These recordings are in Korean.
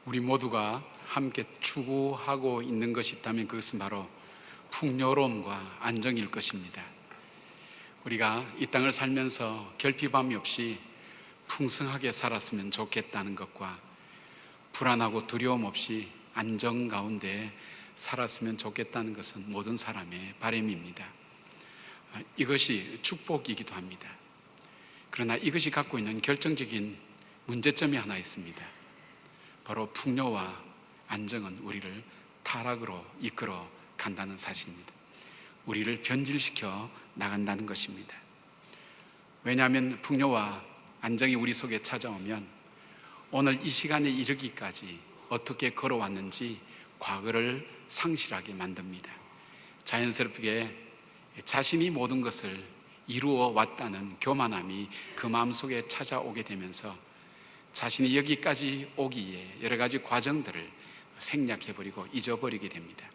우리 모두가 함께 추구하고 있는 것이 있다면 그것은 바로 풍요로움과 안정일 것입니다. 우리가 이 땅을 살면서 결핍함이 없이 풍성하게 살았으면 좋겠다는 것과 불안하고 두려움 없이 안정 가운데 살았으면 좋겠다는 것은 모든 사람의 바람입니다. 이것이 축복이기도 합니다. 그러나 이것이 갖고 있는 결정적인 문제점이 하나 있습니다. 바로 풍요와 안정은 우리를 타락으로 이끌어 간다는 사실입니다. 우리를 변질시켜 나간다는 것입니다. 왜냐하면 풍요와 안정이 우리 속에 찾아오면 오늘 이 시간에 이르기까지 어떻게 걸어왔는지 과거를 상실하게 만듭니다. 자연스럽게 자신이 모든 것을 이루어 왔다는 교만함이 그 마음속에 찾아오게 되면서 자신이 여기까지 오기에 여러 가지 과정들을 생략해버리고 잊어버리게 됩니다.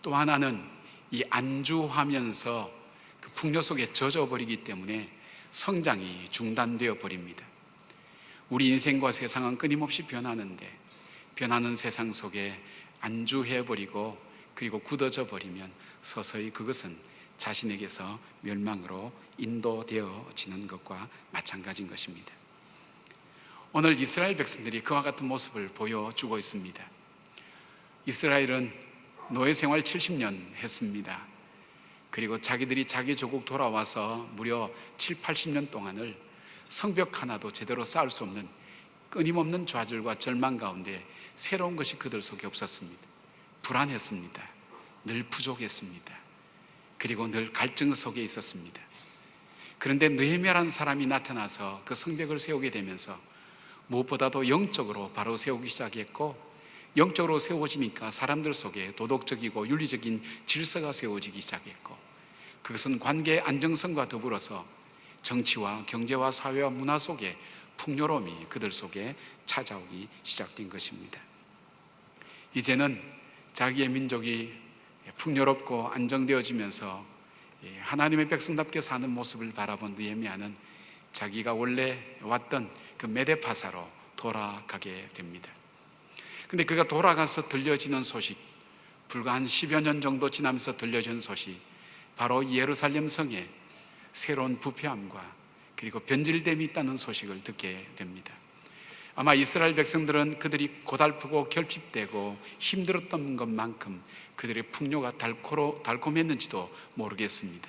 또 하나는 이 안주하면서 그 풍요 속에 젖어버리기 때문에 성장이 중단되어 버립니다. 우리 인생과 세상은 끊임없이 변하는데 변하는 세상 속에 안주해버리고 그리고 굳어져 버리면 서서히 그것은 자신에게서 멸망으로 인도되어지는 것과 마찬가지인 것입니다. 오늘 이스라엘 백성들이 그와 같은 모습을 보여주고 있습니다. 이스라엘은 노예 생활 70년 했습니다. 그리고 자기들이 자기 조국 돌아와서 무려 7, 80년 동안을 성벽 하나도 제대로 쌓을 수 없는 끊임없는 좌절과 절망 가운데 새로운 것이 그들 속에 없었습니다. 불안했습니다. 늘 부족했습니다. 그리고 늘 갈증 속에 있었습니다. 그런데 느헤미야라는 사람이 나타나서 그 성벽을 세우게 되면서 무엇보다도 영적으로 바로 세우기 시작했고, 영적으로 세워지니까 사람들 속에 도덕적이고 윤리적인 질서가 세워지기 시작했고, 그것은 관계의 안정성과 더불어서 정치와 경제와 사회와 문화 속에 풍요로움이 그들 속에 찾아오기 시작된 것입니다. 이제는 자기의 민족이 풍요롭고 안정되어지면서 하나님의 백성답게 사는 모습을 바라본 느헤미야는 자기가 원래 왔던 그 메데파사로 돌아가게 됩니다. 근데 그가 돌아가서 들려지는 소식, 불과 한 10여 년 정도 지나면서 들려진 소식, 바로 예루살렘 성에 새로운 부패함과 그리고 변질됨이 있다는 소식을 듣게 됩니다. 아마 이스라엘 백성들은 그들이 고달프고 결핍되고 힘들었던 것만큼 그들의 풍요가 달콤했는지도 모르겠습니다.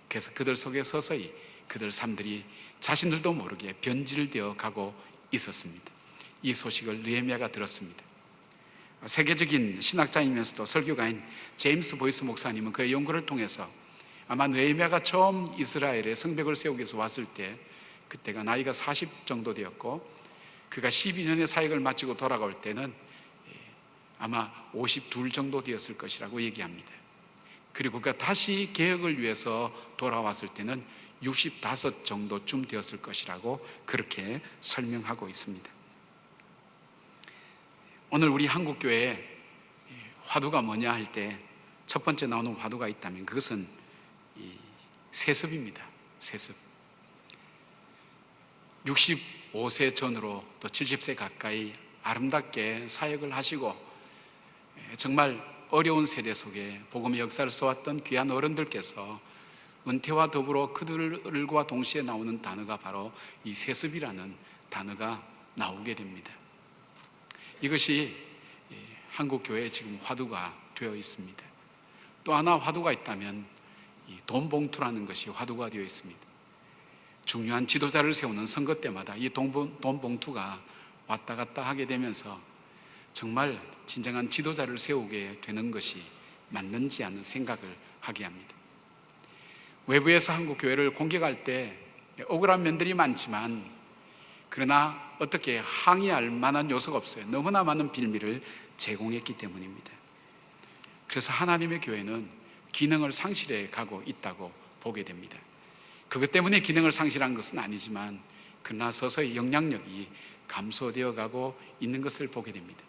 그래서 그들 속에 서서히 그들 삶들이 자신들도 모르게 변질되어 가고 있었습니다. 이 소식을 느헤미야가 들었습니다. 세계적인 신학자이면서도 설교가인 제임스 보이스 목사님은 그의 연구를 통해서 아마 느헤미야가 처음 이스라엘에 성벽을 세우기 위해서 왔을 때 그때가 나이가 40 정도 되었고, 그가 12년의 사역을 마치고 돌아갈 때는 아마 52 정도 되었을 것이라고 얘기합니다. 그리고 그가 다시 개혁을 위해서 돌아왔을 때는 65 정도쯤 되었을 것이라고 그렇게 설명하고 있습니다. 오늘 우리 한국교회에 화두가 뭐냐 할 때 첫 번째 나오는 화두가 있다면 그것은 세습입니다. 세습. 65세 전으로 또 70세 가까이 아름답게 사역을 하시고 정말 어려운 세대 속에 복음의 역사를 써왔던 귀한 어른들께서 은퇴와 더불어 그들과 동시에 나오는 단어가 바로 이 세습이라는 단어가 나오게 됩니다. 이것이 한국교회에 지금 화두가 되어 있습니다. 또 하나 화두가 있다면 이 돈 봉투라는 것이 화두가 되어 있습니다. 중요한 지도자를 세우는 선거 때마다 이 돈 봉투가 왔다 갔다 하게 되면서 정말 진정한 지도자를 세우게 되는 것이 맞는지 하는 생각을 하게 합니다. 외부에서 한국교회를 공격할 때 억울한 면들이 많지만 그러나 어떻게 항의할 만한 요소가 없어요. 너무나 많은 빌미를 제공했기 때문입니다. 그래서 하나님의 교회는 기능을 상실해 가고 있다고 보게 됩니다. 그것 때문에 기능을 상실한 것은 아니지만 그러나 서서히 영향력이 감소되어 가고 있는 것을 보게 됩니다.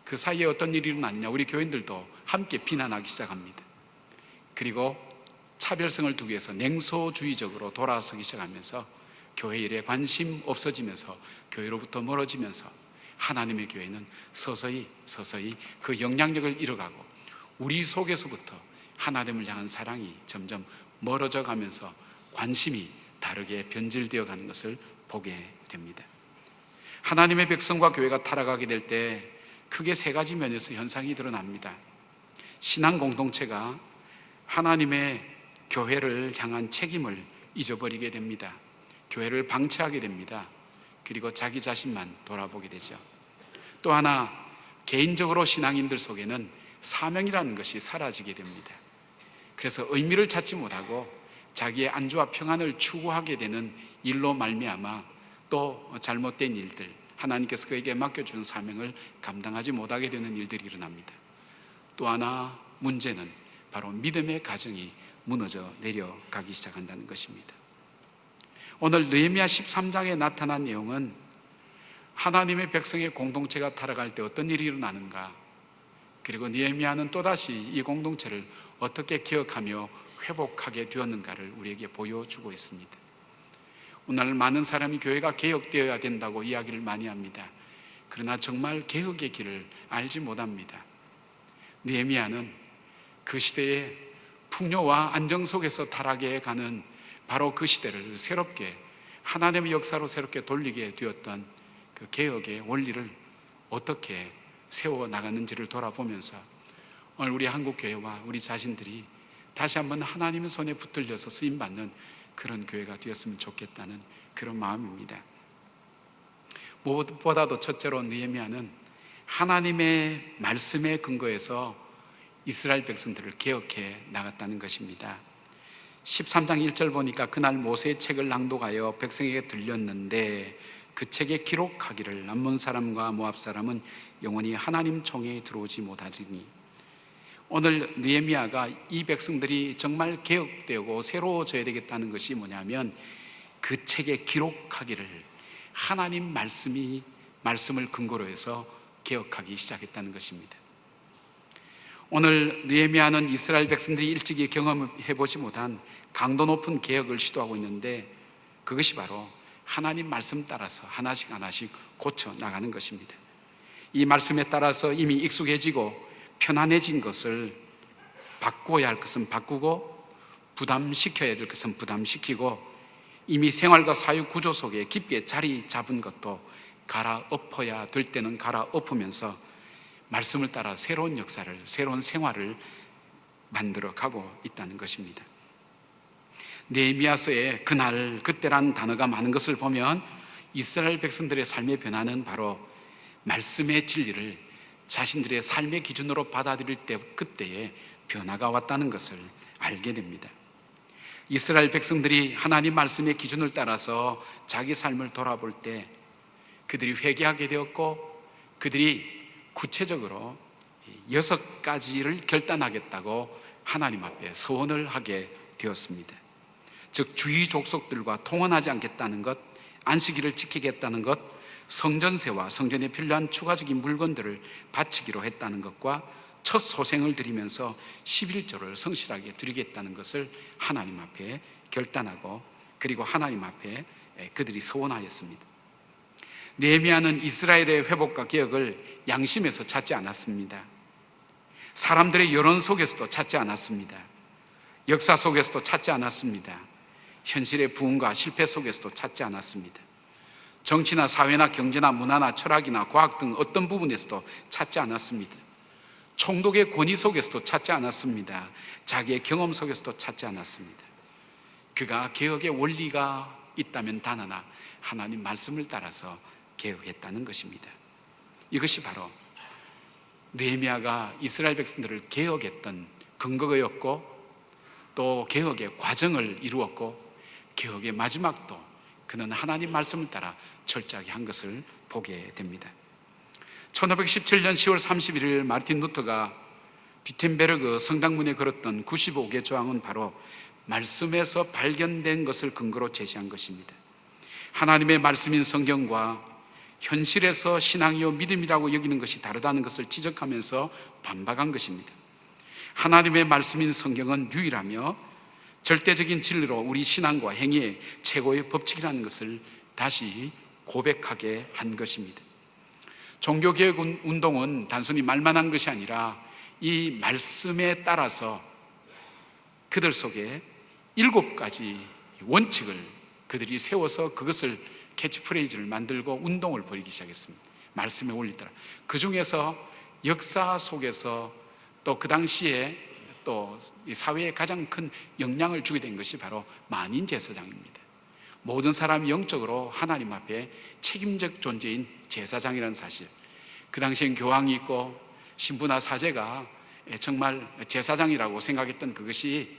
그 사이에 어떤 일이 일어났냐, 우리 교인들도 함께 비난하기 시작합니다. 그리고 차별성을 두기 위해서 냉소주의적으로 돌아서기 시작하면서 교회 일에 관심 없어지면서 교회로부터 멀어지면서 하나님의 교회는 서서히 그 영향력을 잃어가고 우리 속에서부터 하나님을 향한 사랑이 점점 멀어져 가면서 관심이 다르게 변질되어 가는 것을 보게 됩니다. 하나님의 백성과 교회가 타락하게 될 때 크게 세 가지 면에서 현상이 드러납니다. 신앙 공동체가 하나님의 교회를 향한 책임을 잊어버리게 됩니다. 교회를 방치하게 됩니다. 그리고 자기 자신만 돌아보게 되죠. 또 하나, 개인적으로 신앙인들 속에는 사명이라는 것이 사라지게 됩니다. 그래서 의미를 찾지 못하고 자기의 안주와 평안을 추구하게 되는 일로 말미암아 또 잘못된 일들, 하나님께서 그에게 맡겨주는 사명을 감당하지 못하게 되는 일들이 일어납니다. 또 하나 문제는 바로 믿음의 가정이 무너져 내려가기 시작한다는 것입니다. 오늘 느헤미야 13장에 나타난 내용은 하나님의 백성의 공동체가 타락할 때 어떤 일이 일어나는가, 그리고 느헤미야는 또다시 이 공동체를 어떻게 기억하며 회복하게 되었는가를 우리에게 보여주고 있습니다. 오늘 많은 사람이 교회가 개혁되어야 된다고 이야기를 많이 합니다. 그러나 정말 개혁의 길을 알지 못합니다. 느헤미야는 그 시대의 풍요와 안정 속에서 타락해 가는 바로 그 시대를 새롭게 하나님의 역사로 새롭게 돌리게 되었던 그 개혁의 원리를 어떻게 세워나갔는지를 돌아보면서 오늘 우리 한국교회와 우리 자신들이 다시 한번 하나님의 손에 붙들려서 쓰임받는 그런 교회가 되었으면 좋겠다는 그런 마음입니다. 무엇보다도 첫째로 느헤미야는 하나님의 말씀에 근거해서 이스라엘 백성들을 개혁해 나갔다는 것입니다. 13장 1절 보니까 그날 모세의 책을 낭독하여 백성에게 들렸는데 그 책에 기록하기를 암몬 사람과 모압 사람은 영원히 하나님 총회에 들어오지 못하리니, 오늘 느헤미야가 이 백성들이 정말 개혁되고 새로워져야 되겠다는 것이 뭐냐면 그 책에 기록하기를 하나님 말씀을 근거로 해서 개혁하기 시작했다는 것입니다. 오늘 느헤미야는 이스라엘 백성들이 일찍이 경험해보지 못한 강도 높은 개혁을 시도하고 있는데 그것이 바로 하나님 말씀 따라서 하나씩 고쳐 나가는 것입니다. 이 말씀에 따라서 이미 익숙해지고 편안해진 것을 바꿔야 할 것은 바꾸고 부담시켜야 될 것은 부담시키고 이미 생활과 사육 구조 속에 깊게 자리 잡은 것도 갈아엎어야 될 때는 갈아엎으면서 말씀을 따라 새로운 역사를, 새로운 생활을 만들어 가고 있다는 것입니다. 느헤미야서에 그날, 그때라는 단어가 많은 것을 보면 이스라엘 백성들의 삶의 변화는 바로 말씀의 진리를 자신들의 삶의 기준으로 받아들일 때 그때에 변화가 왔다는 것을 알게 됩니다. 이스라엘 백성들이 하나님 말씀의 기준을 따라서 자기 삶을 돌아볼 때 그들이 회개하게 되었고 그들이 구체적으로 6가지를 결단하겠다고 하나님 앞에 서원을 하게 되었습니다. 즉 주위 족속들과 통혼하지 않겠다는 것, 안식일을 지키겠다는 것, 성전세와 성전에 필요한 추가적인 물건들을 바치기로 했다는 것과 첫 소생을 드리면서 11조를 성실하게 드리겠다는 것을 하나님 앞에 결단하고 그리고 하나님 앞에 그들이 서원하였습니다. 느헤미야는 이스라엘의 회복과 개혁을 양심에서 찾지 않았습니다. 사람들의 여론 속에서도 찾지 않았습니다. 역사 속에서도 찾지 않았습니다. 현실의 부흥과 실패 속에서도 찾지 않았습니다. 정치나 사회나 경제나 문화나 철학이나 과학 등 어떤 부분에서도 찾지 않았습니다. 총독의 권위 속에서도 찾지 않았습니다. 자기의 경험 속에서도 찾지 않았습니다. 그가 개혁의 원리가 있다면 단 하나, 하나님 말씀을 따라서 개혁했다는 것입니다. 이것이 바로 느헤미야가 이스라엘 백성들을 개혁했던 근거였고 또 개혁의 과정을 이루었고 개혁의 마지막도 그는 하나님 말씀을 따라 철저하게 한 것을 보게 됩니다. 1517년 10월 31일 마르틴 루터가 비텐베르그 성당문에 걸었던 95개 조항은 바로 말씀에서 발견된 것을 근거로 제시한 것입니다. 하나님의 말씀인 성경과 현실에서 신앙이요 믿음이라고 여기는 것이 다르다는 것을 지적하면서 반박한 것입니다. 하나님의 말씀인 성경은 유일하며 절대적인 진리로 우리 신앙과 행위의 최고의 법칙이라는 것을 다시 고백하게 한 것입니다. 종교개혁 운동은 단순히 말만 한 것이 아니라 이 말씀에 따라서 그들 속에 7가지 원칙을 그들이 세워서 그것을 캐치프레이즈를 만들고 운동을 벌이기 시작했습니다. 말씀의 원리 따라. 그 중에서 역사 속에서 또 그 당시에 또 이 사회에 가장 큰 영향을 주게 된 것이 바로 만인 제사장입니다. 모든 사람이 영적으로 하나님 앞에 책임적 존재인 제사장이라는 사실. 그 당시엔 교황이 있고 신부나 사제가 정말 제사장이라고 생각했던 그것이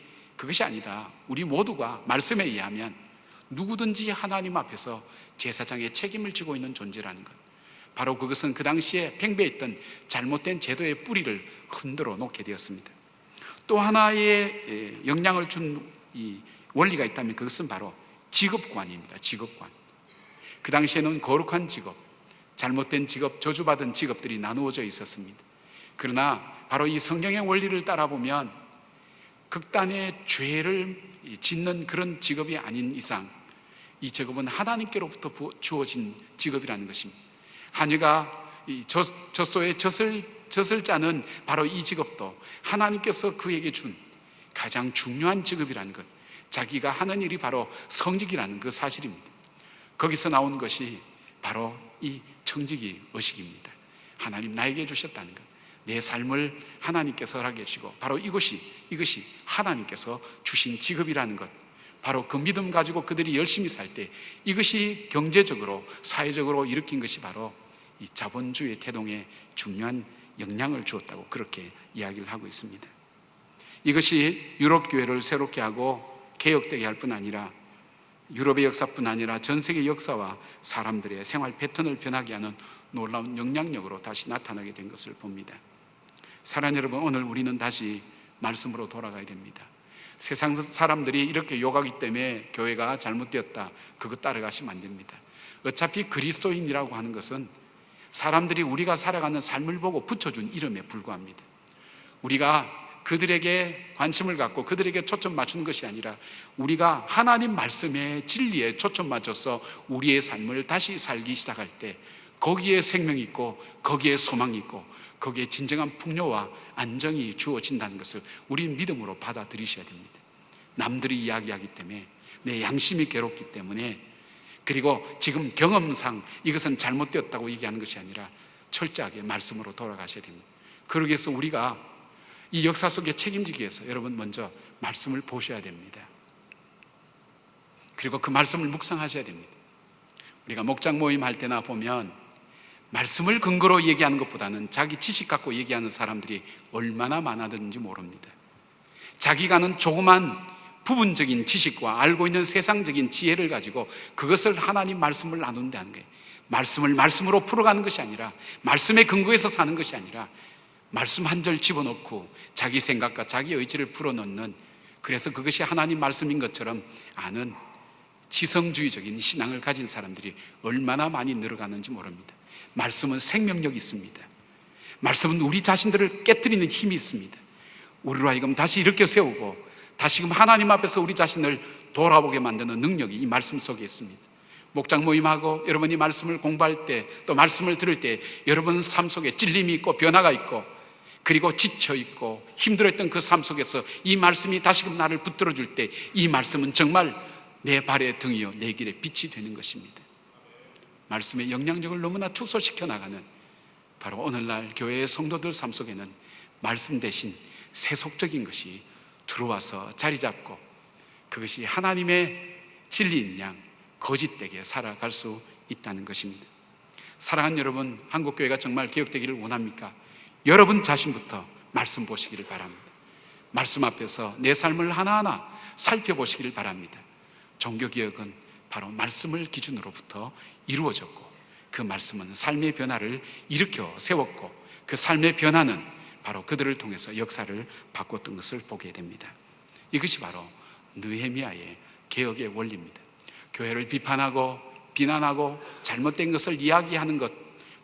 아니다. 우리 모두가 말씀에 의하면 누구든지 하나님 앞에서 제사장의 책임을 지고 있는 존재라는 것. 바로 그것은 그 당시에 팽배했던 잘못된 제도의 뿌리를 흔들어 놓게 되었습니다. 또 하나의 영향을 준 이 원리가 있다면 그것은 바로 직업관입니다. 직업관. 그 당시에는 거룩한 직업, 잘못된 직업, 저주받은 직업들이 나누어져 있었습니다. 그러나 바로 이 성경의 원리를 따라보면 극단의 죄를 짓는 그런 직업이 아닌 이상 이 직업은 하나님께로부터 주어진 직업이라는 것입니다. 하녀가 젖소의 젖을 짜는 바로 이 직업도 하나님께서 그에게 준 가장 중요한 직업이라는 것, 자기가 하는 일이 바로 성직이라는 그 사실입니다. 거기서 나온 것이 바로 이 청지기 의식입니다. 하나님 나에게 주셨다는 것, 내 삶을 하나님께서 허락해 주시고 바로 이것이 하나님께서 주신 직업이라는 것, 바로 그 믿음 가지고 그들이 열심히 살 때 이것이 경제적으로 사회적으로 일으킨 것이 바로 이 자본주의 태동에 중요한 영향을 주었다고 그렇게 이야기를 하고 있습니다. 이것이 유럽 교회를 새롭게 하고 개혁되게 할 뿐 아니라 유럽의 역사뿐 아니라 전 세계 역사와 사람들의 생활 패턴을 변하게 하는 놀라운 영향력으로 다시 나타나게 된 것을 봅니다. 사랑하는 여러분, 오늘 우리는 다시 말씀으로 돌아가야 됩니다. 세상 사람들이 이렇게 욕하기 때문에 교회가 잘못되었다, 그거 따라가시면 안 됩니다. 어차피 그리스도인이라고 하는 것은 사람들이 우리가 살아가는 삶을 보고 붙여준 이름에 불과합니다. 우리가 그들에게 관심을 갖고 그들에게 초점 맞추는 것이 아니라 우리가 하나님 말씀의 진리에 초점 맞춰서 우리의 삶을 다시 살기 시작할 때 거기에 생명이 있고 거기에 소망이 있고 거기에 진정한 풍요와 안정이 주어진다는 것을 우리 믿음으로 받아들이셔야 됩니다. 남들이 이야기하기 때문에, 내 양심이 괴롭기 때문에, 그리고 지금 경험상 이것은 잘못되었다고 얘기하는 것이 아니라 철저하게 말씀으로 돌아가셔야 됩니다. 그러기 위해서 우리가 이 역사 속에 책임지기 위해서 여러분 먼저 말씀을 보셔야 됩니다. 그리고 그 말씀을 묵상하셔야 됩니다. 우리가 목장 모임 할 때나 보면 말씀을 근거로 얘기하는 것보다는 자기 지식 갖고 얘기하는 사람들이 얼마나 많아졌는지 모릅니다. 자기가 아는 조그만 부분적인 지식과 알고 있는 세상적인 지혜를 가지고 그것을 하나님 말씀을 나눈다는 거예요. 말씀을 말씀으로 풀어가는 것이 아니라, 말씀에 근거해서 사는 것이 아니라 말씀 한 절 집어넣고 자기 생각과 자기 의지를 풀어넣는, 그래서 그것이 하나님 말씀인 것처럼 아는 지성주의적인 신앙을 가진 사람들이 얼마나 많이 늘어가는지 모릅니다. 말씀은 생명력이 있습니다. 말씀은 우리 자신들을 깨트리는 힘이 있습니다. 우리로 하여금 다시 일으켜 세우고 다시금 하나님 앞에서 우리 자신을 돌아보게 만드는 능력이 이 말씀 속에 있습니다. 목장 모임하고 여러분이 말씀을 공부할 때, 또 말씀을 들을 때 여러분 삶 속에 찔림이 있고 변화가 있고 그리고 지쳐있고 힘들었던 그 삶 속에서 이 말씀이 다시금 나를 붙들어 줄 때 이 말씀은 정말 내 발의 등이요 내 길의 빛이 되는 것입니다. 말씀의 영향력을 너무나 축소시켜 나가는 바로 오늘날 교회의 성도들 삶 속에는 말씀 대신 세속적인 것이 들어와서 자리 잡고 그것이 하나님의 진리인 양 거짓되게 살아갈 수 있다는 것입니다. 사랑하는 여러분, 한국교회가 정말 개혁되기를 원합니까? 여러분 자신부터 말씀 보시기를 바랍니다. 말씀 앞에서 내 삶을 하나하나 살펴보시기를 바랍니다. 종교개혁은 바로 말씀을 기준으로부터 이루어졌고 그 말씀은 삶의 변화를 일으켜 세웠고 그 삶의 변화는 바로 그들을 통해서 역사를 바꿨던 것을 보게 됩니다. 이것이 바로 느헤미야의 개혁의 원리입니다. 교회를 비판하고 비난하고 잘못된 것을 이야기하는 것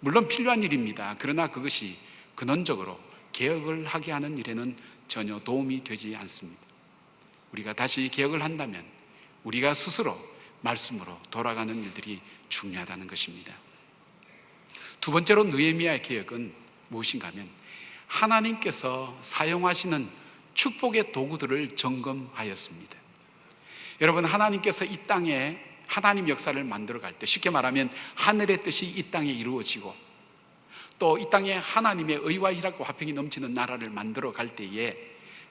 물론 필요한 일입니다. 그러나 그것이 근원적으로 개혁을 하게 하는 일에는 전혀 도움이 되지 않습니다. 우리가 다시 개혁을 한다면 우리가 스스로 말씀으로 돌아가는 일들이 중요하다는 것입니다. 두 번째로 느헤미야의 개혁은 무엇인가 하면 하나님께서 사용하시는 축복의 도구들을 점검하였습니다. 여러분, 하나님께서 이 땅에 하나님 역사를 만들어갈 때, 쉽게 말하면 하늘의 뜻이 이 땅에 이루어지고 또 이 땅에 하나님의 의와 희락과 화평이 넘치는 나라를 만들어갈 때에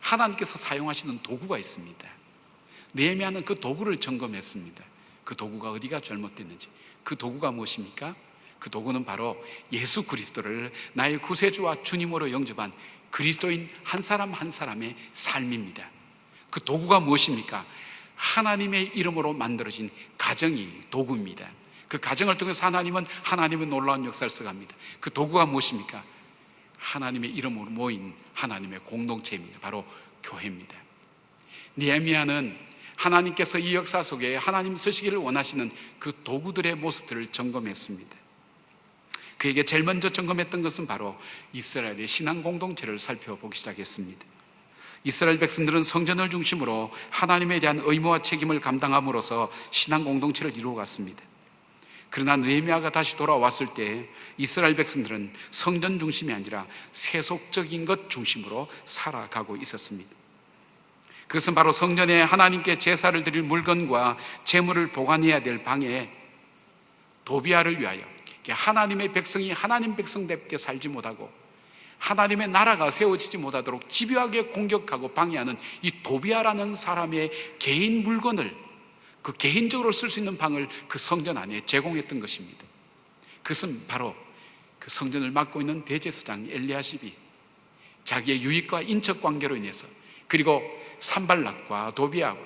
하나님께서 사용하시는 도구가 있습니다. 느헤미야는 그 도구를 점검했습니다. 그 도구가 어디가 잘못됐는지. 그 도구가 무엇입니까? 그 도구는 바로 예수 그리스도를 나의 구세주와 주님으로 영접한 그리스도인 한 사람 한 사람의 삶입니다. 그 도구가 무엇입니까? 하나님의 이름으로 만들어진 가정이 도구입니다. 그 가정을 통해서 하나님은 하나님의 놀라운 역사를 써갑니다. 그 도구가 무엇입니까? 하나님의 이름으로 모인 하나님의 공동체입니다. 바로 교회입니다. 느헤미야는 하나님께서 이 역사 속에 하나님 쓰시기를 원하시는 그 도구들의 모습들을 점검했습니다. 그에게 제일 먼저 점검했던 것은 바로 이스라엘의 신앙 공동체를 살펴보기 시작했습니다. 이스라엘 백성들은 성전을 중심으로 하나님에 대한 의무와 책임을 감당함으로써 신앙 공동체를 이루어갔습니다. 그러나 느헤미야가 다시 돌아왔을 때 이스라엘 백성들은 성전 중심이 아니라 세속적인 것 중심으로 살아가고 있었습니다. 그것은 바로 성전에 하나님께 제사를 드릴 물건과 제물을 보관해야 될 방에 도비아를 위하여 하나님의 백성이 하나님 백성답게 살지 못하고 하나님의 나라가 세워지지 못하도록 집요하게 공격하고 방해하는 이 도비아라는 사람의 개인 물건을, 그 개인적으로 쓸 수 있는 방을 그 성전 안에 제공했던 것입니다. 그것은 바로 그 성전을 맡고 있는 대제사장 엘리야십이 자기의 유익과 인척 관계로 인해서, 그리고 산발락과 도비아와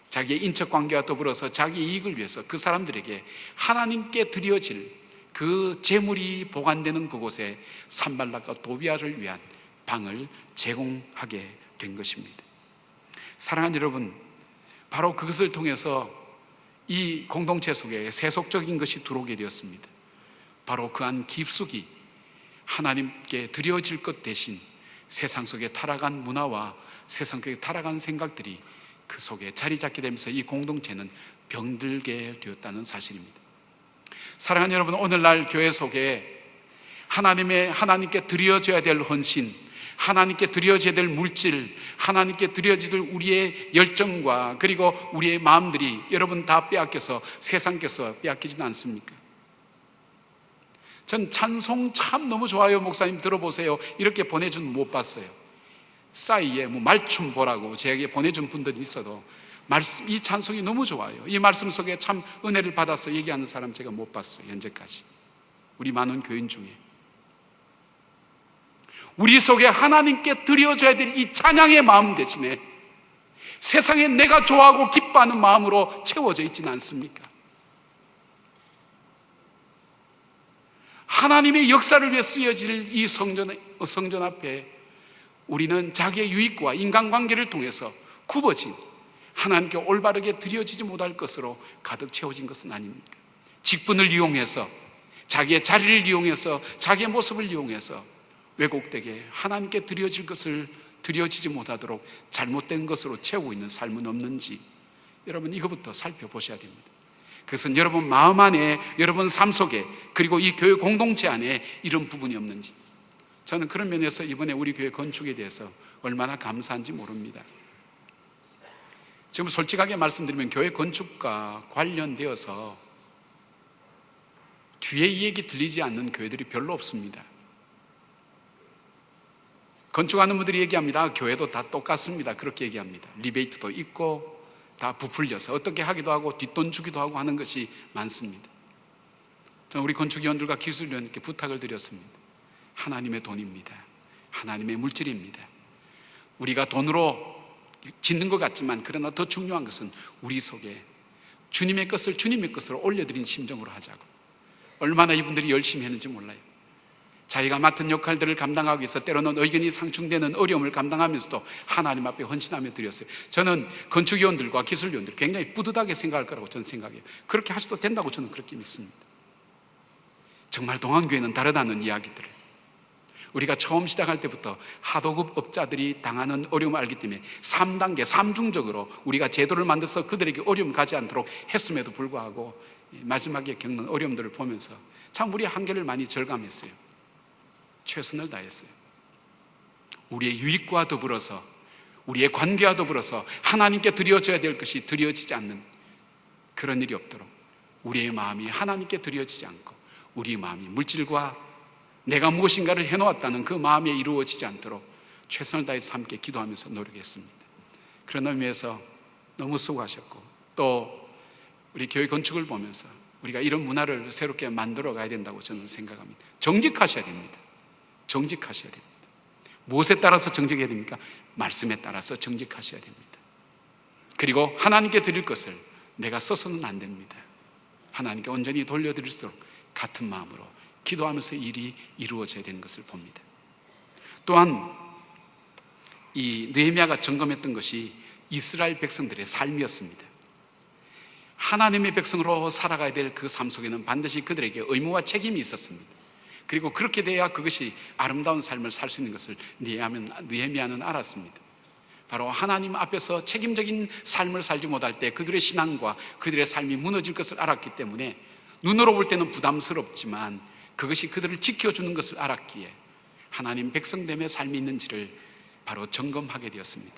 자기의 인척 관계와 더불어서 자기 이익을 위해서 그 사람들에게 하나님께 드려질 그 재물이 보관되는 그곳에 산발락과 도비아를 위한 방을 제공하게 된 것입니다. 사랑하는 여러분, 바로 그것을 통해서 이 공동체 속에 세속적인 것이 들어오게 되었습니다. 바로 그 안 깊숙이 하나님께 드려질 것 대신 세상 속에 타락한 문화와 세상 속에 타락한 생각들이 그 속에 자리 잡게 되면서 이 공동체는 병들게 되었다는 사실입니다. 사랑하는 여러분, 오늘날 교회 속에 하나님께 드려져야 될 헌신, 하나님께 드려져야 될 물질, 하나님께 드려져야 될 우리의 열정과 그리고 우리의 마음들이 여러분 다 빼앗겨서 세상께서 빼앗기지는 않습니까? 전 찬송 참 너무 좋아요, 목사님 들어보세요, 이렇게 보내준 못 봤어요. 싸이에 말춤 보라고 제게 보내준 분들이 있어도 이 찬송이 너무 좋아요. 이 말씀 속에 참 은혜를 받아서 얘기하는 사람 제가 못 봤어요, 현재까지. 우리 많은 교인 중에. 우리 속에 하나님께 드려줘야 될 이 찬양의 마음 대신에 세상에 내가 좋아하고 기뻐하는 마음으로 채워져 있지는 않습니까? 하나님의 역사를 위해 쓰여질 이 성전 앞에 우리는 자기의 유익과 인간관계를 통해서 굽어진, 하나님께 올바르게 드려지지 못할 것으로 가득 채워진 것은 아닙니까? 직분을 이용해서, 자기의 자리를 이용해서, 자기의 모습을 이용해서 왜곡되게 하나님께 드려질 것을 드려지지 못하도록 잘못된 것으로 채우고 있는 삶은 없는지 여러분 이거부터 살펴보셔야 됩니다. 그것은 여러분 마음 안에, 여러분 삶 속에, 그리고 이 교회 공동체 안에 이런 부분이 없는지. 저는 그런 면에서 이번에 우리 교회 건축에 대해서 얼마나 감사한지 모릅니다. 지금 솔직하게 말씀드리면 교회 건축과 관련되어서 뒤에 이 얘기 들리지 않는 교회들이 별로 없습니다. 건축하는 분들이 얘기합니다. 교회도 다 똑같습니다. 그렇게 얘기합니다. 리베이트도 있고 다 부풀려서 어떻게 하기도 하고 뒷돈 주기도 하고 하는 것이 많습니다. 저는 우리 건축위원들과 기술위원께 부탁을 드렸습니다. 하나님의 돈입니다. 하나님의 물질입니다. 우리가 돈으로 짓는 것 같지만 그러나 더 중요한 것은 우리 속에 주님의 것을 주님의 것으로 올려드린 심정으로 하자고. 얼마나 이분들이 열심히 했는지 몰라요. 자기가 맡은 역할들을 감당하기 위해서 때로는 의견이 상충되는 어려움을 감당하면서도 하나님 앞에 헌신하며 드렸어요. 저는 건축위원들과 기술위원들 굉장히 뿌듯하게 생각할 거라고 저는 생각해요. 그렇게 하셔도 된다고 저는 그렇게 믿습니다. 정말 동안교회는 다르다는 이야기들을 우리가 처음 시작할 때부터 하도급 업자들이 당하는 어려움을 알기 때문에 3단계, 3중적으로 우리가 제도를 만들어서 그들에게 어려움을 가지 않도록 했음에도 불구하고 마지막에 겪는 어려움들을 보면서 참 우리의 한계를 많이 절감했어요. 최선을 다했어요. 우리의 유익과 더불어서, 우리의 관계와 더불어서 하나님께 드려져야 될 것이 드려지지 않는 그런 일이 없도록, 우리의 마음이 하나님께 드려지지 않고 우리의 마음이 물질과 내가 무엇인가를 해놓았다는 그 마음에 이루어지지 않도록 최선을 다해서 함께 기도하면서 노력했습니다. 그런 의미에서 너무 수고하셨고, 또 우리 교회 건축을 보면서 우리가 이런 문화를 새롭게 만들어 가야 된다고 저는 생각합니다. 정직하셔야 됩니다. 정직하셔야 됩니다. 무엇에 따라서 정직해야 됩니까? 말씀에 따라서 정직하셔야 됩니다. 그리고 하나님께 드릴 것을 내가 써서는 안 됩니다. 하나님께 온전히 돌려드릴 수 있도록 같은 마음으로 기도하면서 일이 이루어져야 되는 것을 봅니다. 또한 이 느헤미야가 점검했던 것이 이스라엘 백성들의 삶이었습니다. 하나님의 백성으로 살아가야 될 그 삶 속에는 반드시 그들에게 의무와 책임이 있었습니다. 그리고 그렇게 돼야 그것이 아름다운 삶을 살 수 있는 것을 느헤미야는 알았습니다. 바로 하나님 앞에서 책임적인 삶을 살지 못할 때 그들의 신앙과 그들의 삶이 무너질 것을 알았기 때문에 눈으로 볼 때는 부담스럽지만 그것이 그들을 지켜주는 것을 알았기에 하나님 백성됨의 삶이 있는지를 바로 점검하게 되었습니다.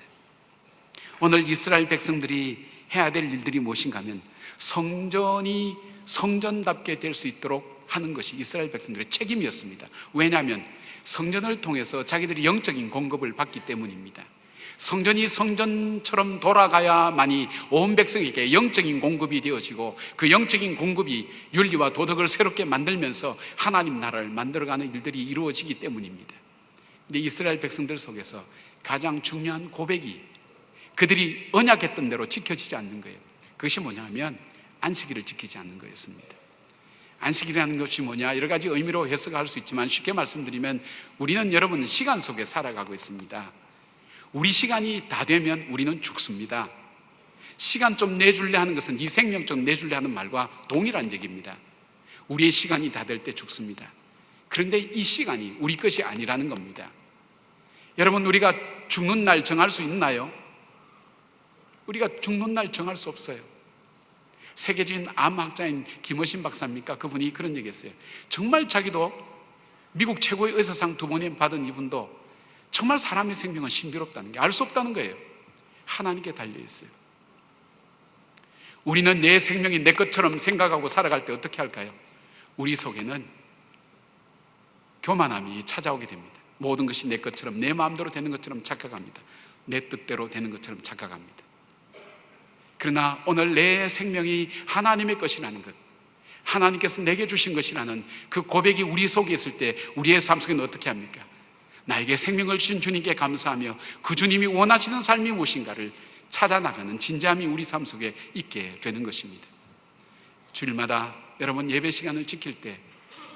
오늘 이스라엘 백성들이 해야 될 일들이 무엇인가 하면 성전이 성전답게 될 수 있도록 하는 것이 이스라엘 백성들의 책임이었습니다. 왜냐하면 성전을 통해서 자기들이 영적인 공급을 받기 때문입니다. 성전이 성전처럼 돌아가야만이 온 백성에게 영적인 공급이 되어지고 그 영적인 공급이 윤리와 도덕을 새롭게 만들면서 하나님 나라를 만들어가는 일들이 이루어지기 때문입니다. 근데 이스라엘 백성들 속에서 가장 중요한 고백이 그들이 언약했던 대로 지켜지지 않는 거예요. 그것이 뭐냐면 안식일을 지키지 않는 거였습니다. 안식이라는 것이 뭐냐, 여러 가지 의미로 해석할 수 있지만 쉽게 말씀드리면 우리는 여러분 시간 속에 살아가고 있습니다. 우리 시간이 다 되면 우리는 죽습니다. 시간 좀 내줄래 하는 것은 네 생명 좀 내줄래 하는 말과 동일한 얘기입니다. 우리의 시간이 다 될 때 죽습니다. 그런데 이 시간이 우리 것이 아니라는 겁니다. 여러분, 우리가 죽는 날 정할 수 있나요? 우리가 죽는 날 정할 수 없어요. 세계적인 암학자인 김어신 박사입니까? 그분이 그런 얘기했어요. 정말 자기도 미국 최고의 의사상 2번 받은 이분도 정말 사람의 생명은 신비롭다는 게 알 수 없다는 거예요. 하나님께 달려있어요. 우리는 내 생명이 내 것처럼 생각하고 살아갈 때 어떻게 할까요? 우리 속에는 교만함이 찾아오게 됩니다. 모든 것이 내 것처럼, 내 마음대로 되는 것처럼 착각합니다. 내 뜻대로 되는 것처럼 착각합니다. 그러나 오늘 내 생명이 하나님의 것이라는 것, 하나님께서 내게 주신 것이라는 그 고백이 우리 속에 있을 때 우리의 삶 속에는 어떻게 합니까? 나에게 생명을 주신 주님께 감사하며 그 주님이 원하시는 삶이 무엇인가를 찾아나가는 진지함이 우리 삶 속에 있게 되는 것입니다. 주일마다 여러분 예배 시간을 지킬 때,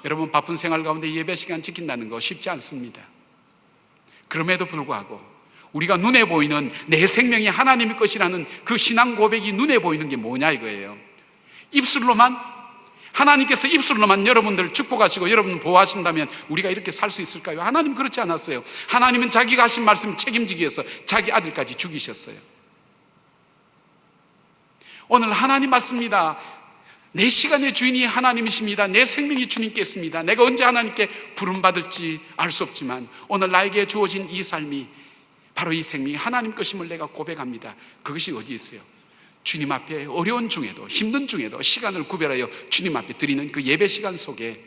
여러분 바쁜 생활 가운데 예배 시간 지킨다는 거 쉽지 않습니다. 그럼에도 불구하고 우리가 눈에 보이는 내 생명이 하나님의 것이라는 그 신앙 고백이 눈에 보이는 게 뭐냐 이거예요. 입술로만, 하나님께서 입술로만 여러분들 축복하시고 여러분을 보호하신다면 우리가 이렇게 살 수 있을까요? 하나님 그렇지 않았어요. 하나님은 자기가 하신 말씀 책임지기 위해서 자기 아들까지 죽이셨어요. 오늘 하나님 맞습니다. 내 시간의 주인이 하나님이십니다. 내 생명이 주님께 있습니다. 내가 언제 하나님께 부름받을지 알 수 없지만 오늘 나에게 주어진 이 삶이 바로 이 생명이 하나님 것임을 내가 고백합니다. 그것이 어디에 있어요? 주님 앞에 어려운 중에도, 힘든 중에도 시간을 구별하여 주님 앞에 드리는 그 예배 시간 속에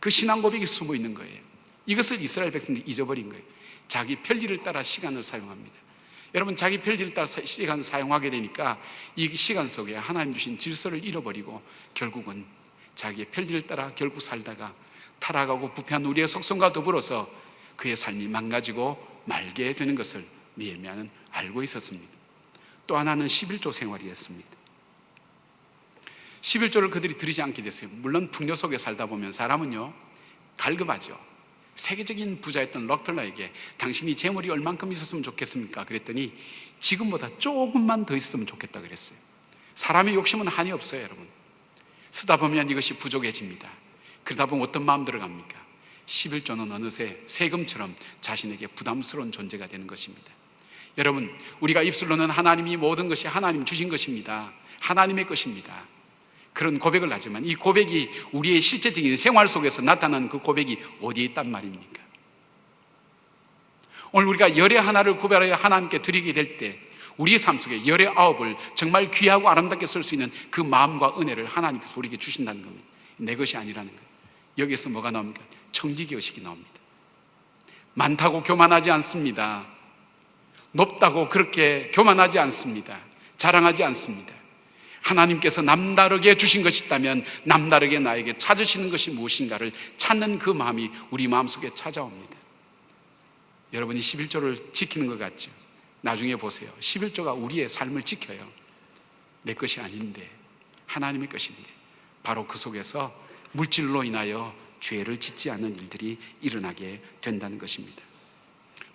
그 신앙 고백이 숨어 있는 거예요. 이것을 이스라엘 백성들이 잊어버린 거예요. 자기 편리를 따라 시간을 사용합니다. 여러분, 자기 편리를 따라 시간을 사용하게 되니까 이 시간 속에 하나님 주신 질서를 잃어버리고 결국은 자기의 편리를 따라 결국 살다가 타락하고 부패한 우리의 속성과 더불어서 그의 삶이 망가지고 말게 되는 것을 느헤미야는 알고 있었습니다. 또 하나는 11조 생활이었습니다. 11조를 그들이 드리지 않게 됐어요. 물론 풍요 속에 살다 보면 사람은요 갈급하죠. 세계적인 부자였던 록펠러에게 당신이 재물이 얼만큼 있었으면 좋겠습니까? 그랬더니 지금보다 조금만 더 있으면 좋겠다 그랬어요. 사람의 욕심은 한이 없어요. 여러분, 쓰다 보면 이것이 부족해집니다. 그러다 보면 어떤 마음 들어갑니까? 11조는 어느새 세금처럼 자신에게 부담스러운 존재가 되는 것입니다. 여러분, 우리가 입술로는 하나님이 모든 것이 하나님 주신 것입니다. 하나님의 것입니다. 그런 고백을 하지만 이 고백이 우리의 실제적인 생활 속에서 나타나는 그 고백이 어디에 있단 말입니까? 오늘 우리가 열의 하나를 구별하여 하나님께 드리게 될 때 우리의 삶 속에 열의 아홉을 정말 귀하고 아름답게 쓸 수 있는 그 마음과 은혜를 하나님께서 우리에게 주신다는 겁니다. 내 것이 아니라는 거예요. 여기에서 뭐가 나옵니까? 청지기 의식이 나옵니다. 많다고 교만하지 않습니다. 높다고 그렇게 교만하지 않습니다. 자랑하지 않습니다. 하나님께서 남다르게 주신 것이 있다면 남다르게 나에게 찾으시는 것이 무엇인가를 찾는 그 마음이 우리 마음속에 찾아옵니다. 여러분이 11조를 지키는 것 같죠? 나중에 보세요. 11조가 우리의 삶을 지켜요. 내 것이 아닌데 하나님의 것인데 바로 그 속에서 물질로 인하여 죄를 짓지 않는 일들이 일어나게 된다는 것입니다.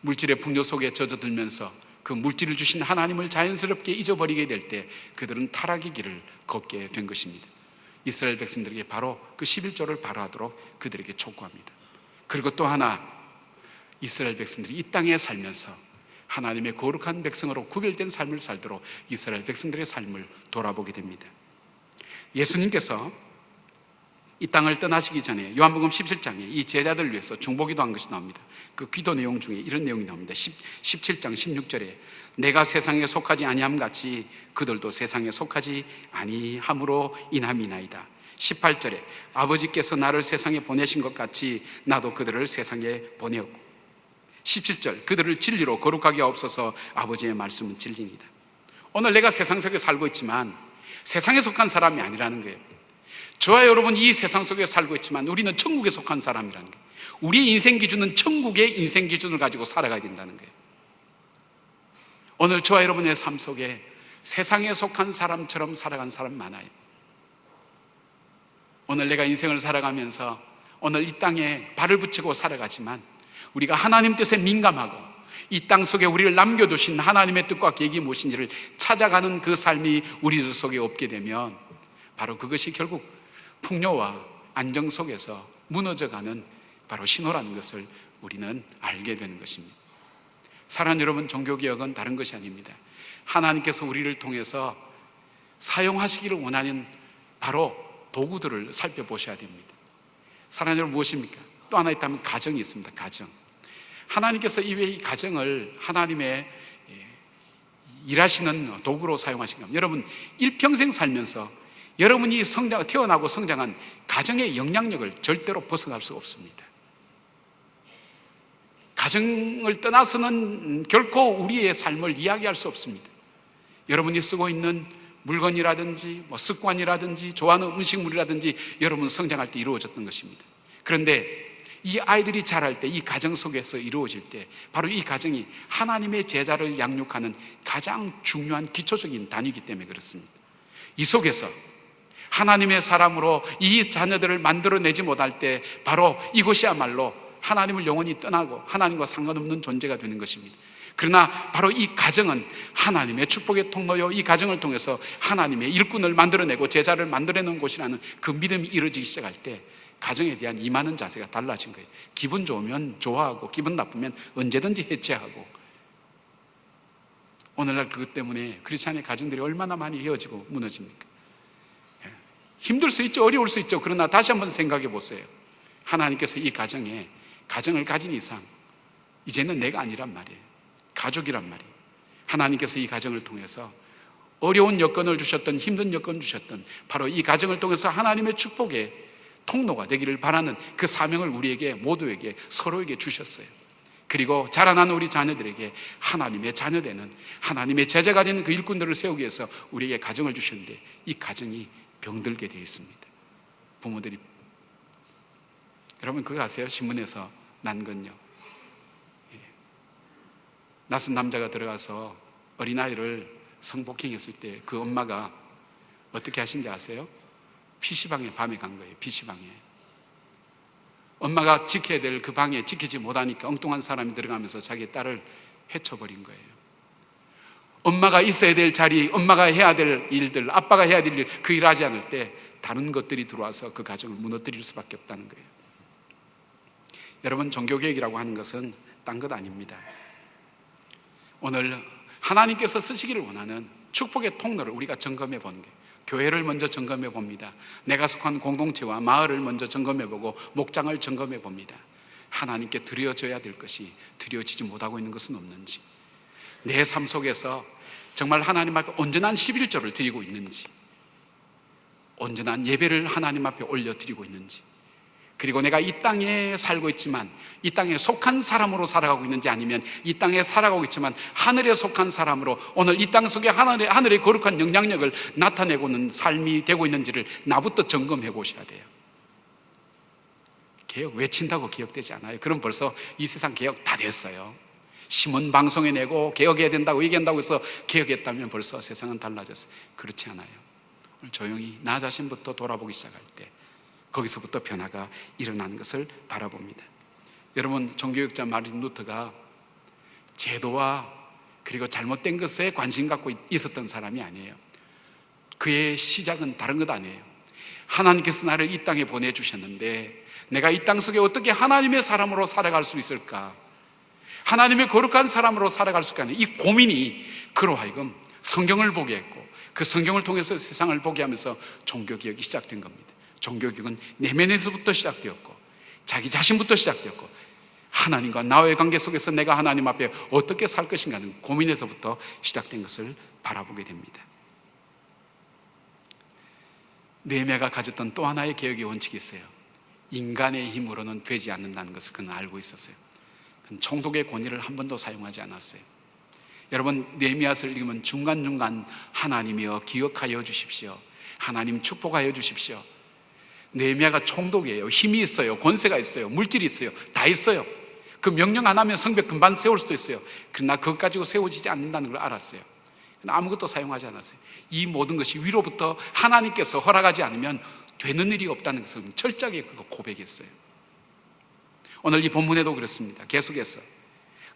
물질의 풍요 속에 젖어들면서 그 물질을 주신 하나님을 자연스럽게 잊어버리게 될 때 그들은 타락의 길을 걷게 된 것입니다. 이스라엘 백성들에게 바로 그 11조를 발휘하도록 그들에게 촉구합니다. 그리고 또 하나, 이스라엘 백성들이 이 땅에 살면서 하나님의 거룩한 백성으로 구별된 삶을 살도록 이스라엘 백성들의 삶을 돌아보게 됩니다. 예수님께서 이 땅을 떠나시기 전에 요한복음 17장에 이 제자들을 위해서 중보기도 한 것이 나옵니다. 그 기도 내용 중에 이런 내용이 나옵니다. 17장 16절에 내가 세상에 속하지 아니함 같이 그들도 세상에 속하지 아니함으로 인함이나이다. 18절에 아버지께서 나를 세상에 보내신 것 같이 나도 그들을 세상에 보내었고, 17절 그들을 진리로 거룩하게 하옵소서. 아버지의 말씀은 진리입니다. 오늘 내가 세상 속에 살고 있지만 세상에 속한 사람이 아니라는 거예요. 저와 여러분 이 세상 속에 살고 있지만 우리는 천국에 속한 사람이라는 거예요. 우리의 인생 기준은 천국의 인생 기준을 가지고 살아가야 된다는 거예요. 오늘 저와 여러분의 삶 속에 세상에 속한 사람처럼 살아간 사람 많아요. 오늘 내가 인생을 살아가면서 오늘 이 땅에 발을 붙이고 살아가지만 우리가 하나님 뜻에 민감하고 이 땅 속에 우리를 남겨두신 하나님의 뜻과 계획이 무엇인지를 찾아가는 그 삶이 우리들 속에 없게 되면 바로 그것이 결국 풍요와 안정 속에서 무너져가는 바로 신호라는 것을 우리는 알게 되는 것입니다. 사랑하는 여러분, 종교개혁은 다른 것이 아닙니다. 하나님께서 우리를 통해서 사용하시기를 원하는 바로 도구들을 살펴보셔야 됩니다. 사랑하는 여러분, 무엇입니까? 또 하나 있다면 가정이 있습니다. 가정. 하나님께서 이 가정을 하나님의 일하시는 도구로 사용하신 겁니다. 여러분, 일평생 살면서 여러분이 태어나고 성장한 가정의 영향력을 절대로 벗어날 수 없습니다. 가정을 떠나서는 결코 우리의 삶을 이야기할 수 없습니다. 여러분이 쓰고 있는 물건이라든지 습관이라든지 좋아하는 음식물이라든지 여러분 성장할 때 이루어졌던 것입니다. 그런데 이 아이들이 자랄 때, 이 가정 속에서 이루어질 때 바로 이 가정이 하나님의 제자를 양육하는 가장 중요한 기초적인 단위이기 때문에 그렇습니다. 이 속에서 하나님의 사람으로 이 자녀들을 만들어내지 못할 때 바로 이것이야말로 하나님을 영원히 떠나고 하나님과 상관없는 존재가 되는 것입니다. 그러나 바로 이 가정은 하나님의 축복의 통로요, 이 가정을 통해서 하나님의 일꾼을 만들어내고 제자를 만들어내는 곳이라는 그 믿음이 이루어지기 시작할 때 가정에 대한 임하는 자세가 달라진 거예요. 기분 좋으면 좋아하고 기분 나쁘면 언제든지 해체하고. 오늘날 그것 때문에 크리스찬의 가정들이 얼마나 많이 헤어지고 무너집니까? 힘들 수 있죠. 어려울 수 있죠. 그러나 다시 한번 생각해 보세요. 하나님께서 이 가정을 가진 이상 이제는 내가 아니란 말이에요. 가족이란 말이에요. 하나님께서 이 가정을 통해서 어려운 여건을 주셨던, 힘든 여건을 주셨던 바로 이 가정을 통해서 하나님의 축복의 통로가 되기를 바라는 그 사명을 우리에게 모두에게 서로에게 주셨어요. 그리고 자라나는 우리 자녀들에게 하나님의 자녀되는 하나님의 제자가 되는 그 일꾼들을 세우기 위해서 우리에게 가정을 주셨는데 이 가정이 병들게 되어 있습니다. 부모들이, 여러분 그거 아세요? 신문에서 난 건요, 낯선 남자가 들어가서 어린아이를 성폭행했을 때 그 엄마가 어떻게 하신지 아세요? PC방에 밤에 간 거예요. PC방에 엄마가 지켜야 될 그 방에 지키지 못하니까 엉뚱한 사람이 들어가면서 자기 딸을 해쳐버린 거예요. 엄마가 있어야 될 자리, 엄마가 해야 될 일들, 아빠가 해야 될 일, 그 일 하지 않을 때 다른 것들이 들어와서 그 가정을 무너뜨릴 수밖에 없다는 거예요. 여러분, 종교개혁이라고 하는 것은 딴 것 아닙니다. 오늘 하나님께서 쓰시기를 원하는 축복의 통로를 우리가 점검해 보는 거예요. 교회를 먼저 점검해 봅니다. 내가 속한 공동체와 마을을 먼저 점검해 보고 목장을 점검해 봅니다. 하나님께 드려져야 될 것이 드려지지 못하고 있는 것은 없는지, 내 삶 속에서 정말 하나님 앞에 온전한 11조를 드리고 있는지, 온전한 예배를 하나님 앞에 올려드리고 있는지, 그리고 내가 이 땅에 살고 있지만 이 땅에 속한 사람으로 살아가고 있는지, 아니면 이 땅에 살아가고 있지만 하늘에 속한 사람으로 오늘 이 땅 속에 하늘의 거룩한 영향력을 나타내고 있는 삶이 되고 있는지를 나부터 점검해 보셔야 돼요. 개혁 외친다고 개혁되지 않아요. 그럼 벌써 이 세상 개혁 다 됐어요. 신문 방송에 내고 개혁해야 된다고 얘기한다고 해서 개혁했다면 벌써 세상은 달라졌어요. 그렇지 않아요. 오늘 조용히 나 자신부터 돌아보기 시작할 때 거기서부터 변화가 일어나는 것을 바라봅니다. 여러분, 종교학자 마르틴 루터가 제도와 그리고 잘못된 것에 관심 갖고 있었던 사람이 아니에요. 그의 시작은 다른 것 아니에요. 하나님께서 나를 이 땅에 보내주셨는데 내가 이 땅 속에 어떻게 하나님의 사람으로 살아갈 수 있을까, 하나님의 거룩한 사람으로 살아갈 수 있을까 하는 이 고민이 그로 하여금 성경을 보게 했고, 그 성경을 통해서 세상을 보게 하면서 종교개혁이 시작된 겁니다. 종교개혁은 내면에서부터 시작되었고 자기 자신부터 시작되었고, 하나님과 나의 관계 속에서 내가 하나님 앞에 어떻게 살 것인가 하는 고민에서부터 시작된 것을 바라보게 됩니다. 느헤미야가 가졌던 또 하나의 개혁의 원칙이 있어요. 인간의 힘으로는 되지 않는다는 것을 그는 알고 있었어요. 그는 총독의 권위를 한 번도 사용하지 않았어요. 여러분, 느헤미야서를 읽으면 중간중간 하나님이여 기억하여 주십시오, 하나님 축복하여 주십시오. 느헤미야가 총독이에요. 힘이 있어요. 권세가 있어요. 물질이 있어요. 다 있어요. 그 명령 안 하면 성벽 금방 세울 수도 있어요. 그러나 그것 가지고 세워지지 않는다는 걸 알았어요. 아무것도 사용하지 않았어요. 이 모든 것이 위로부터 하나님께서 허락하지 않으면 되는 일이 없다는 것을 철저하게 그거 고백했어요. 오늘 이 본문에도 그렇습니다. 계속해서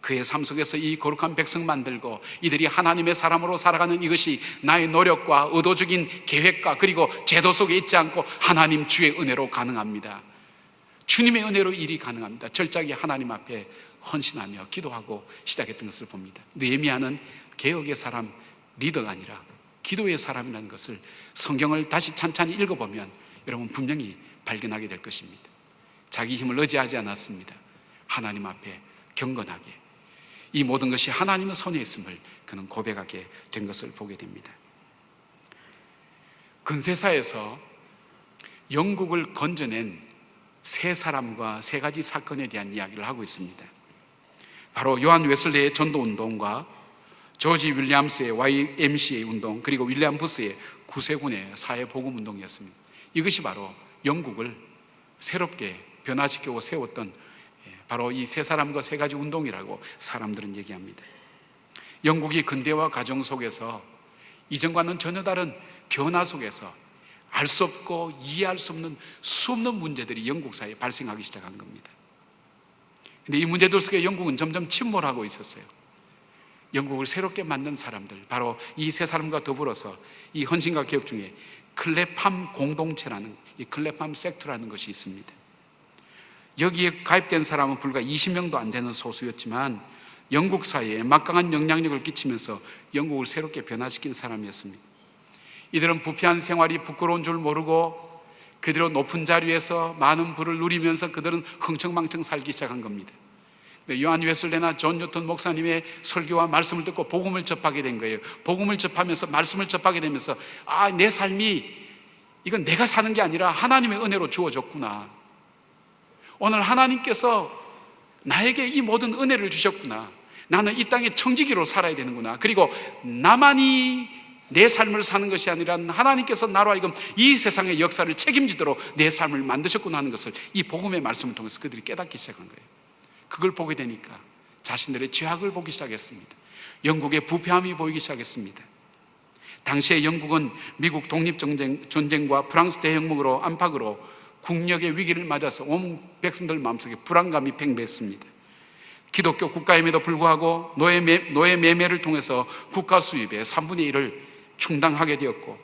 그의 삶 속에서 이 거룩한 백성 만들고 이들이 하나님의 사람으로 살아가는 이것이 나의 노력과 의도적인 계획과 그리고 제도 속에 있지 않고 하나님 주의 은혜로 가능합니다. 주님의 은혜로 일이 가능합니다. 철저하게 하나님 앞에 헌신하며 기도하고 시작했던 것을 봅니다. 느헤미야는 개혁의 사람, 리더가 아니라 기도의 사람이라는 것을 성경을 다시 찬찬히 읽어보면 여러분 분명히 발견하게 될 것입니다. 자기 힘을 의지하지 않았습니다. 하나님 앞에 경건하게 이 모든 것이 하나님의 손에 있음을 그는 고백하게 된 것을 보게 됩니다. 근세사에서 영국을 건져낸 세 사람과 세 가지 사건에 대한 이야기를 하고 있습니다. 바로 요한 웨슬레의 전도운동과 조지 윌리엄스의 YMCA 운동, 그리고 윌리엄 부스의 구세군의 사회복음운동이었습니다. 이것이 바로 영국을 새롭게 변화시키고 세웠던 바로 이 세 사람과 세 가지 운동이라고 사람들은 얘기합니다. 영국이 근대화 과정 속에서 이전과는 전혀 다른 변화 속에서 알 수 없고 이해할 수 없는 수없는 문제들이 영국 사회에 발생하기 시작한 겁니다. 그런데 이 문제들 속에 영국은 점점 침몰하고 있었어요. 영국을 새롭게 만든 사람들, 바로 이 세 사람과 더불어서 이 헌신과 개혁 중에 클레팜 공동체라는, 이 클레팜 섹트라는 것이 있습니다. 여기에 가입된 사람은 불과 20명도 안 되는 소수였지만 영국 사회에 막강한 영향력을 끼치면서 영국을 새롭게 변화시킨 사람이었습니다. 이들은 부패한 생활이 부끄러운 줄 모르고 그대로 높은 자리에서 많은 부를 누리면서 그들은 흥청망청 살기 시작한 겁니다. 요한 웨슬레나 존 뉴턴 목사님의 설교와 말씀을 듣고 복음을 접하게 된 거예요. 복음을 접하면서 말씀을 접하게 되면서 내 삶이 이건 내가 사는 게 아니라 하나님의 은혜로 주어졌구나. 오늘 하나님께서 나에게 이 모든 은혜를 주셨구나. 나는 이 땅에 청지기로 살아야 되는구나. 그리고 나만이 내 삶을 사는 것이 아니라 하나님께서 나로 하여금 이 세상의 역사를 책임지도록 내 삶을 만드셨구나 하는 것을 이 복음의 말씀을 통해서 그들이 깨닫기 시작한 거예요. 그걸 보게 되니까 자신들의 죄악을 보기 시작했습니다. 영국의 부패함이 보이기 시작했습니다. 당시에 영국은 미국 독립전쟁과 프랑스 대혁명으로 안팎으로 국력의 위기를 맞아서 온 백성들 마음속에 불안감이 팽배했습니다. 기독교 국가임에도 불구하고 노예 매매를 통해서 국가 수입의 3분의 1을 충당하게 되었고,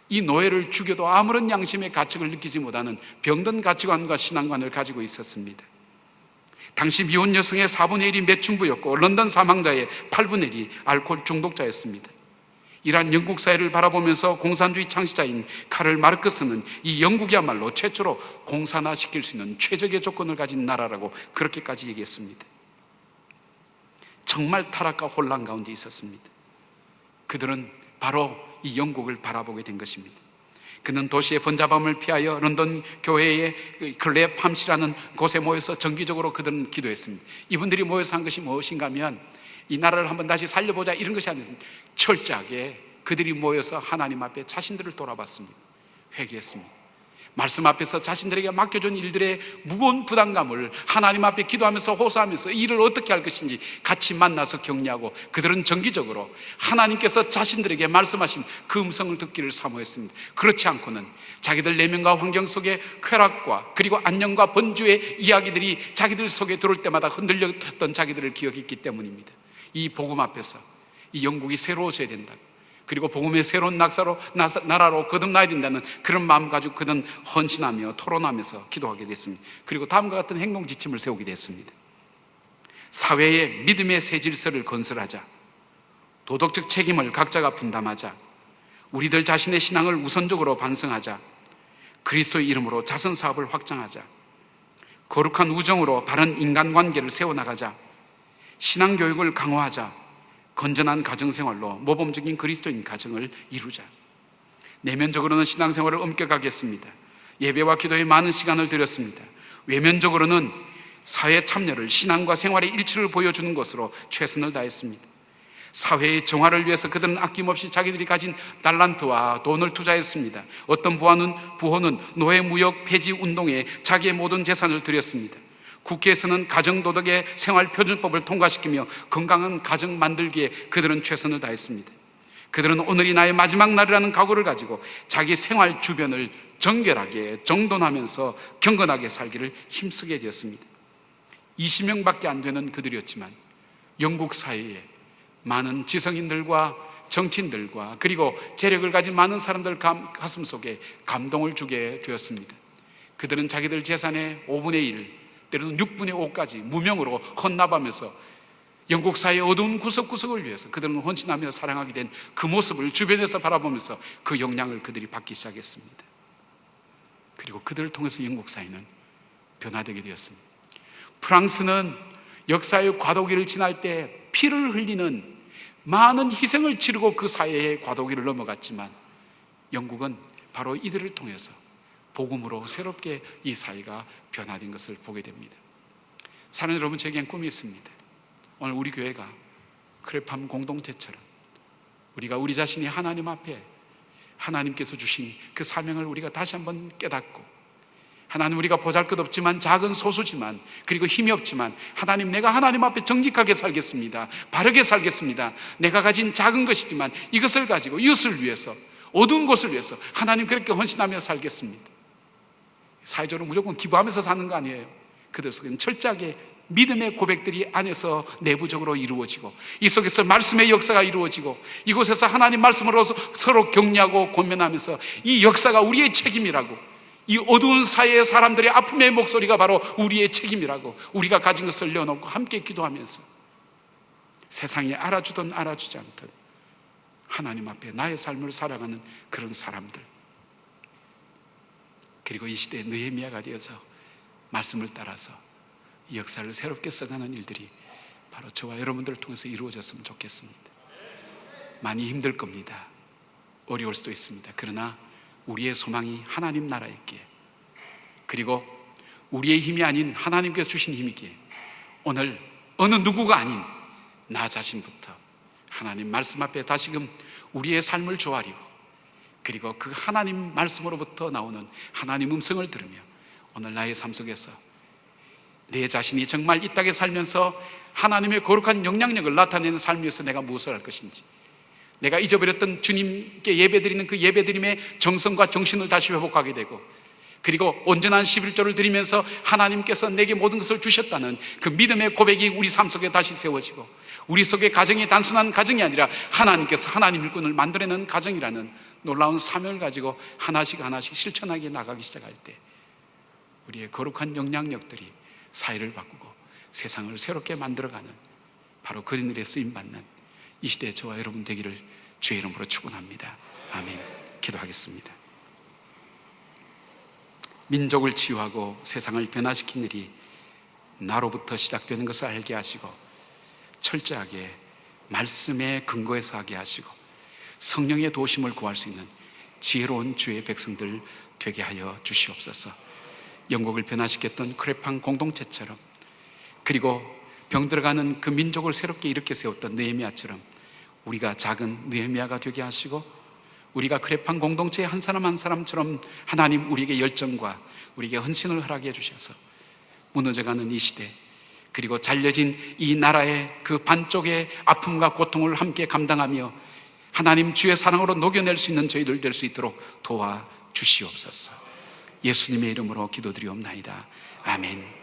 이 노예를 죽여도 아무런 양심의 가책을 느끼지 못하는 병든 가치관과 신앙관을 가지고 있었습니다. 당시 미혼 여성의 4분의 1이 매춘부였고 런던 사망자의 8분의 1이 알코올 중독자였습니다. 이러한 영국 사회를 바라보면서 공산주의 창시자인 카를 마르크스는 이 영국이야말로 최초로 공산화시킬 수 있는 최적의 조건을 가진 나라라고 그렇게까지 얘기했습니다. 정말 타락과 혼란 가운데 있었습니다. 그들은 바로 이 영국을 바라보게 된 것입니다. 그는 도시의 번잡함을 피하여 런던 교회의 클랩함시라는 곳에 모여서 정기적으로 그들은 기도했습니다. 이분들이 모여서 한 것이 무엇인가 하면 이 나라를 한번 다시 살려보자 이런 것이 아니었습니다. 철저하게 그들이 모여서 하나님 앞에 자신들을 돌아봤습니다. 회개했습니다. 말씀 앞에서 자신들에게 맡겨준 일들의 무거운 부담감을 하나님 앞에 기도하면서 호소하면서 이 일을 어떻게 할 것인지 같이 만나서 격려하고, 그들은 정기적으로 하나님께서 자신들에게 말씀하신 그 음성을 듣기를 사모했습니다. 그렇지 않고는 자기들 내면과 환경 속에 쾌락과 그리고 안녕과 번주의 이야기들이 자기들 속에 들어올 때마다 흔들렸던 자기들을 기억했기 때문입니다. 이 복음 앞에서 이 영국이 새로워져야 된다, 그리고 복음의 새로운 나라로 거듭나야 된다는 그런 마음 가지고 그는 헌신하며 토론하면서 기도하게 됐습니다. 그리고 다음과 같은 행동 지침을 세우게 됐습니다. 사회의 믿음의 새 질서를 건설하자. 도덕적 책임을 각자가 분담하자. 우리들 자신의 신앙을 우선적으로 반성하자. 그리스도의 이름으로 자선 사업을 확장하자. 거룩한 우정으로 바른 인간관계를 세워나가자. 신앙교육을 강화하자. 건전한 가정생활로 모범적인 그리스도인 가정을 이루자. 내면적으로는 신앙생활을 엄격하게 했습니다. 예배와 기도에 많은 시간을 들였습니다. 외면적으로는 사회 참여를, 신앙과 생활의 일치를 보여주는 것으로 최선을 다했습니다. 사회의 정화를 위해서 그들은 아낌없이 자기들이 가진 달란트와 돈을 투자했습니다. 어떤 부호는 노예무역 폐지 운동에 자기의 모든 재산을 들였습니다. 국회에서는 가정도덕의 생활표준법을 통과시키며 건강한 가정 만들기에 그들은 최선을 다했습니다. 그들은 오늘이 나의 마지막 날이라는 각오를 가지고 자기 생활 주변을 정결하게 정돈하면서 경건하게 살기를 힘쓰게 되었습니다. 20명밖에 안 되는 그들이었지만 영국 사회에 많은 지성인들과 정치인들과 그리고 재력을 가진 많은 사람들 가슴 속에 감동을 주게 되었습니다. 그들은 자기들 재산의 5분의 1, 때로는 6분의 5까지 무명으로 헌납하면서 영국 사회의 어두운 구석구석을 위해서 그들은 헌신하며 사랑하게 된 그 모습을 주변에서 바라보면서 그 영향을 그들이 받기 시작했습니다. 그리고 그들을 통해서 영국 사회는 변화되게 되었습니다. 프랑스는 역사의 과도기를 지날 때 피를 흘리는 많은 희생을 치르고 그 사회의 과도기를 넘어갔지만 영국은 바로 이들을 통해서 복음으로 새롭게 이 사회가 변화된 것을 보게 됩니다. 사랑하는 여러분, 저에겐 꿈이 있습니다. 오늘 우리 교회가 크랩함 공동체처럼 우리가 우리 자신이 하나님 앞에 하나님께서 주신 그 사명을 우리가 다시 한번 깨닫고, 하나님, 우리가 보잘것없지만 작은 소수지만 그리고 힘이 없지만 하나님, 내가 하나님 앞에 정직하게 살겠습니다. 바르게 살겠습니다. 내가 가진 작은 것이지만 이것을 가지고 이웃을 위해서, 어두운 곳을 위해서 하나님 그렇게 헌신하며 살겠습니다. 사회적으로 무조건 기부하면서 사는 거 아니에요. 그들 속에는 철저하게 믿음의 고백들이 안에서 내부적으로 이루어지고, 이 속에서 말씀의 역사가 이루어지고, 이곳에서 하나님 말씀으로 서로 격려하고 권면하면서 이 역사가 우리의 책임이라고, 이 어두운 사회의 사람들의 아픔의 목소리가 바로 우리의 책임이라고 우리가 가진 것을 내어놓고 함께 기도하면서 세상이 알아주든 알아주지 않든 하나님 앞에 나의 삶을 살아가는 그런 사람들, 그리고 이 시대에 느헤미야가 되어서 말씀을 따라서 이 역사를 새롭게 써가는 일들이 바로 저와 여러분들을 통해서 이루어졌으면 좋겠습니다. 많이 힘들 겁니다. 어려울 수도 있습니다. 그러나 우리의 소망이 하나님 나라였기에, 그리고 우리의 힘이 아닌 하나님께서 주신 힘이기에 오늘 어느 누구가 아닌 나 자신부터 하나님 말씀 앞에 다시금 우리의 삶을 조아리고, 그리고 그 하나님 말씀으로부터 나오는 하나님 음성을 들으며 오늘 나의 삶 속에서 내 자신이 정말 이 땅에 살면서 하나님의 거룩한 영향력을 나타내는 삶 위해서 내가 무엇을 할 것인지, 내가 잊어버렸던 주님께 예배드리는 그 예배드림의 정성과 정신을 다시 회복하게 되고, 그리고 온전한 11조를 드리면서 하나님께서 내게 모든 것을 주셨다는 그 믿음의 고백이 우리 삶 속에 다시 세워지고, 우리 속의 가정이 단순한 가정이 아니라 하나님께서 하나님 일꾼을 만들어내는 가정이라는 놀라운 사명을 가지고 하나씩 하나씩 실천하게 나가기 시작할 때 우리의 거룩한 영향력들이 사회를 바꾸고 세상을 새롭게 만들어가는 바로 그런 일에 쓰임받는 이 시대의 저와 여러분 되기를 주의 이름으로 축원합니다. 아멘. 기도하겠습니다. 민족을 치유하고 세상을 변화시킨 일이 나로부터 시작되는 것을 알게 하시고 철저하게 말씀의 근거에서 하게 하시고 성령의 도심을 구할 수 있는 지혜로운 주의 백성들 되게 하여 주시옵소서. 영국을 변화시켰던 크레팡 공동체처럼, 그리고 병들어가는 그 민족을 새롭게 일으켜 세웠던 느헤미야처럼 우리가 작은 느헤미야가 되게 하시고, 우리가 크레팡 공동체의 한 사람 한 사람처럼 하나님 우리에게 열정과 우리에게 헌신을 허락해 주셔서 무너져가는 이 시대, 그리고 잘려진 이 나라의 그 반쪽의 아픔과 고통을 함께 감당하며 하나님 주의 사랑으로 녹여낼 수 있는 저희들 될 수 있도록 도와주시옵소서. 예수님의 이름으로 기도드리옵나이다. 아멘.